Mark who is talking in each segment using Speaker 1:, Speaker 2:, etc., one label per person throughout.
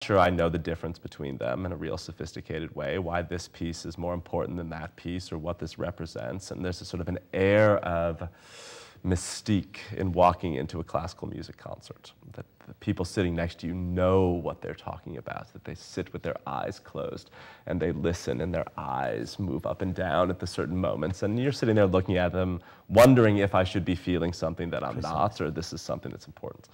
Speaker 1: sure I know the difference between them in a real sophisticated way, why this piece is more important than that piece or what this represents. And there's a sort of an air of mystique in walking into a classical music concert, that the people sitting next to you know what they're talking about, that they sit with their eyes closed and they listen and their eyes move up and down at the certain moments. And you're sitting there looking at them, wondering if I should be feeling something that I'm not, or this is something that's important.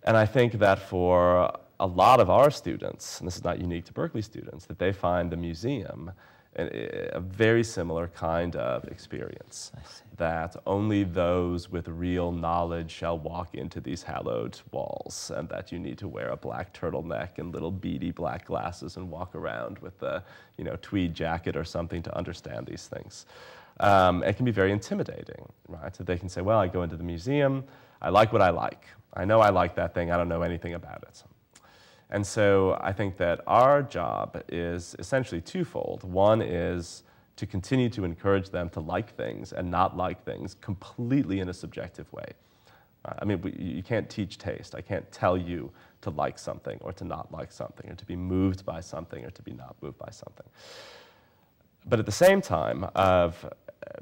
Speaker 1: And I think that for a lot of our students, and this is not unique to Berklee students, that they find the museum a very similar kind of experience, that only those with real knowledge shall walk into these hallowed walls, and that you need to wear a black turtleneck and little beady black glasses and walk around with a tweed jacket or something to understand these things. It can be very intimidating, right? So they can say, well, I go into the museum, I like what I like. I know I like that thing, I don't know anything about it. And so I think that our job is essentially twofold. One is to continue to encourage them to like things and not like things completely in a subjective way. I mean, you can't teach taste. I can't tell you to like something or to not like something, or to be moved by something or to be not moved by something. But at the same time of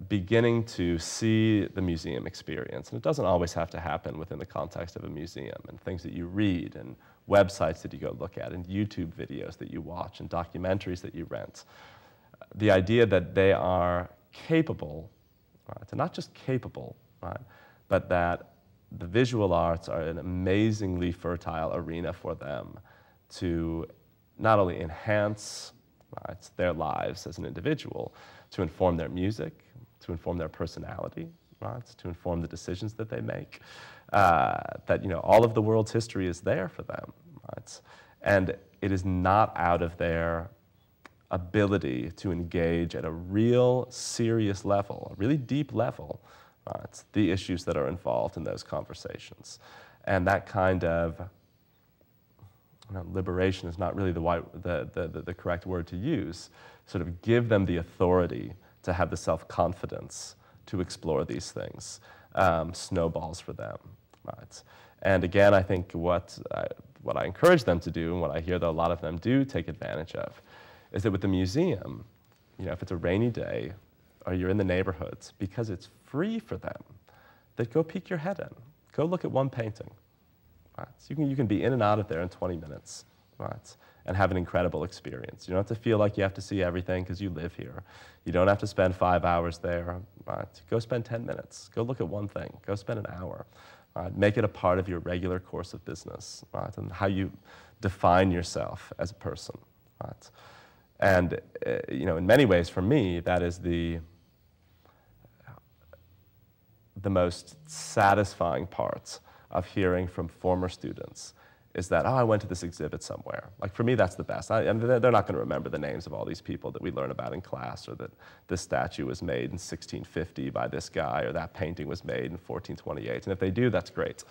Speaker 1: beginning to see the museum experience, and it doesn't always have to happen within the context of a museum, and things that you read and websites that you go look at and YouTube videos that you watch and documentaries that you rent. The idea that they are capable, right, and not just capable, right, but that the visual arts are an amazingly fertile arena for them to not only enhance, right, their lives as an individual, to inform their music, to inform their personality, right, to inform the decisions that they make, that all of the world's history is there for them, right? And it is not out of their ability to engage at a real serious level, a really deep level, right, the issues that are involved in those conversations. And that kind of liberation is not really the correct word to use, sort of give them the authority to have the self-confidence to explore these things, snowballs for them, right? And again, I think what I encourage them to do, and what I hear that a lot of them do take advantage of, is that with the museum, if it's a rainy day or you're in the neighborhoods, because it's free for them, that go peek your head in, go look at one painting, right? So you can be in and out of there in 20 minutes, right? And have an incredible experience. You don't have to feel like you have to see everything because you live here. You don't have to spend 5 hours there, right? Go spend 10 minutes. Go look at one thing. Go spend an hour. Right? Make it a part of your regular course of business, right? And how you define yourself as a person, right? And in many ways, for me, that is the most satisfying part of hearing from former students, is that, oh, I went to this exhibit somewhere. Like, for me, that's the best. And they're not going to remember the names of all these people that we learn about in class, or that this statue was made in 1650 by this guy, or that painting was made in 1428. And if they do, that's great.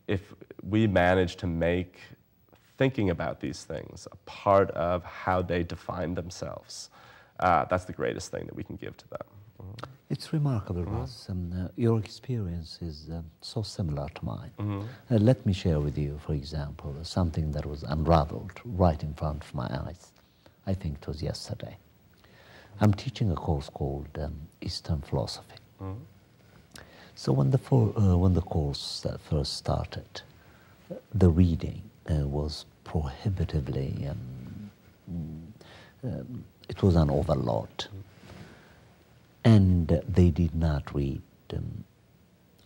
Speaker 1: If we manage to make thinking about these things a part of how they define themselves, that's the greatest thing that we can give to them.
Speaker 2: It's remarkable, Ross. Your experience is so similar to mine. Let me share with you, for example, something that was unraveled right in front of my eyes. I think it was yesterday. I'm teaching a course called Eastern Philosophy. So when the course first started, the reading was prohibitively, it was an overload. And they did not read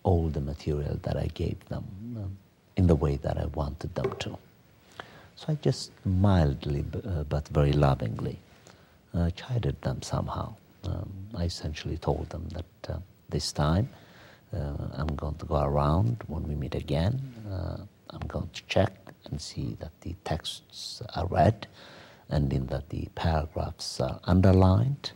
Speaker 2: all the material that I gave them in the way that I wanted them to. So I just mildly, but very lovingly, chided them somehow. I essentially told them that this time I'm going to go around when we meet again. I'm going to check and see that the texts are read, and in that the paragraphs are underlined,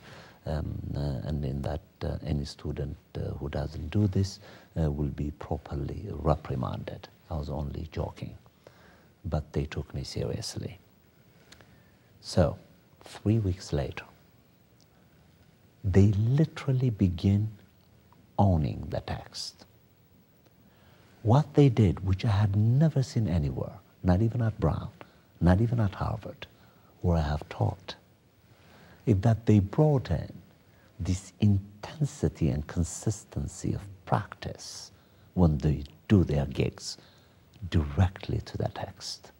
Speaker 2: and in that any student who doesn't do this will be properly reprimanded. I was only joking, but they took me seriously. So, 3 weeks later, they literally begin owning the text. What they did, which I had never seen anywhere, not even at Brown, not even at Harvard, where I have taught, is that they brought in this intensity and consistency of practice when they do their gigs directly to the text.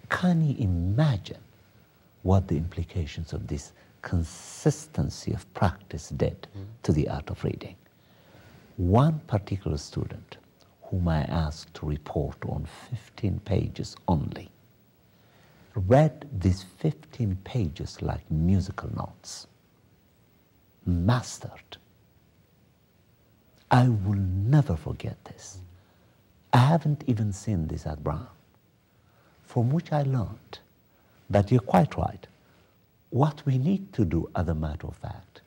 Speaker 2: Can you imagine what the implications of this consistency of practice did to the art of reading? One particular student, whom I asked to report on 15 pages only, read these 15 pages like musical notes, mastered. I will never forget this. I haven't even seen this at Brown, from which I learned that you're quite right. What we need to do, as a matter of fact,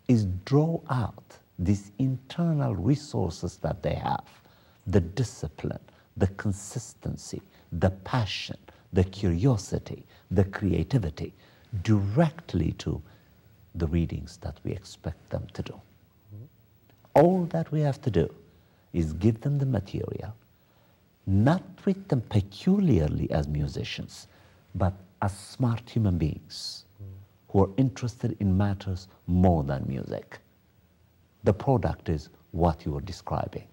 Speaker 2: is draw out these internal resources that they have, the discipline, the consistency, the passion, the curiosity, the creativity, directly to the readings that we expect them to do. All that we have to do is give them the material, not treat them peculiarly as musicians, but as smart human beings who are interested in matters more than music. The product is what you are describing,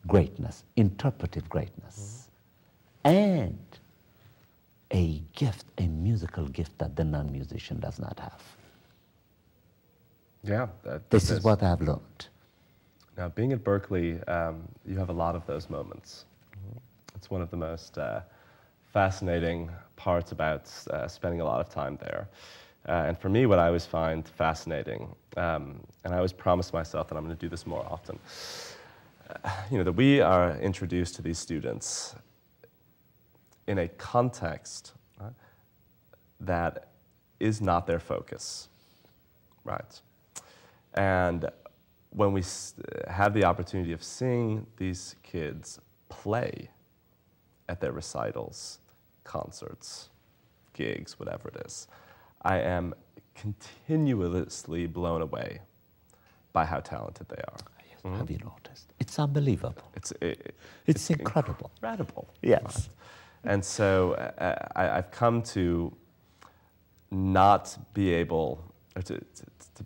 Speaker 2: greatness, interpretive greatness, and a gift, a musical gift that the non-musician does not have.
Speaker 1: Yeah.
Speaker 2: This is what I've learned.
Speaker 1: Now, being at Berkeley, you have a lot of those moments. It's one of the most fascinating parts about spending a lot of time there. And for me, what I always find fascinating, and I always promise myself that I'm going to do this more often, that we are introduced to these students in a context that is not their focus, right? And when we have the opportunity of seeing these kids play at their recitals, concerts, gigs, whatever it is, I am continuously blown away by how talented they are.
Speaker 2: Yes, have you noticed? It's unbelievable. It's incredible.
Speaker 1: Incredible.
Speaker 2: Yes.
Speaker 1: Right? And so I've come to not be able, or to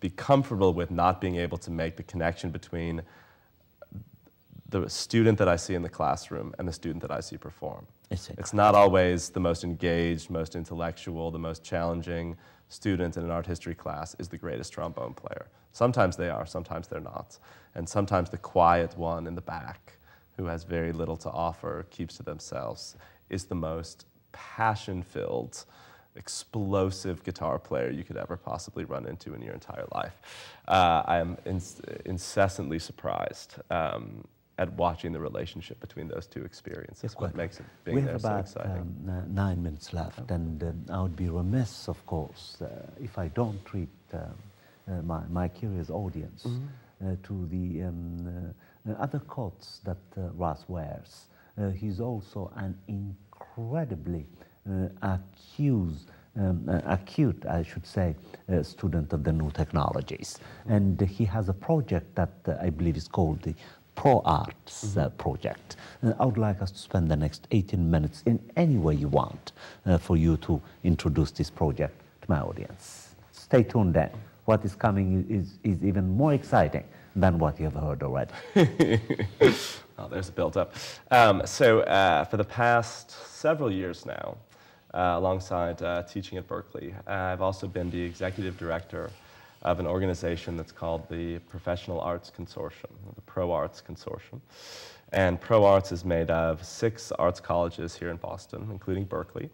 Speaker 1: be comfortable with not being able to make the connection between the student that I see in the classroom and the student that I see perform. It's not always the most engaged, most intellectual, the most challenging student in an art history class is the greatest trombone player. Sometimes they are, sometimes they're not. And sometimes the quiet one in the back who has very little to offer, keeps to themselves, is the most passion-filled, explosive guitar player you could ever possibly run into in your entire life. I am incessantly surprised at watching the relationship between those two experiences. What makes it being there so exciting.
Speaker 2: We have about 9 minutes left, and I would be remiss, of course, if I don't treat my curious audience to the other coats that Russ wears. He's also an incredibly acute, I should say, student of the new technologies. And he has a project that I believe is called the Pro Arts project. I would like us to spend the next 18 minutes in any way you want for you to introduce this project to my audience. Stay tuned then. What is coming is even more exciting than what you have heard already.
Speaker 1: Oh, there's a build-up. For the past several years now, alongside teaching at Berkeley, I've also been the executive director of an organization that's called the Professional Arts Consortium, the Pro Arts Consortium. And Pro Arts is made of 6 arts colleges here in Boston, including Berkeley.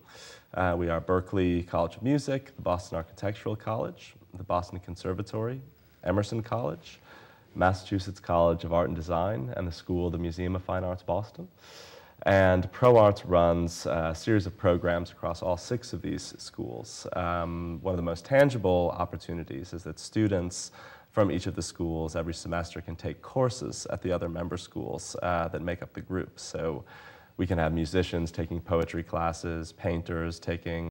Speaker 1: We are Berkeley College of Music, the Boston Architectural College, the Boston Conservatory, Emerson College, Massachusetts College of Art and Design, and the School of the Museum of Fine Arts, Boston. And Pro Arts runs a series of programs across all 6 of these schools. One of the most tangible opportunities is that students from each of the schools every semester can take courses at the other member schools that make up the group. So we can have musicians taking poetry classes, painters taking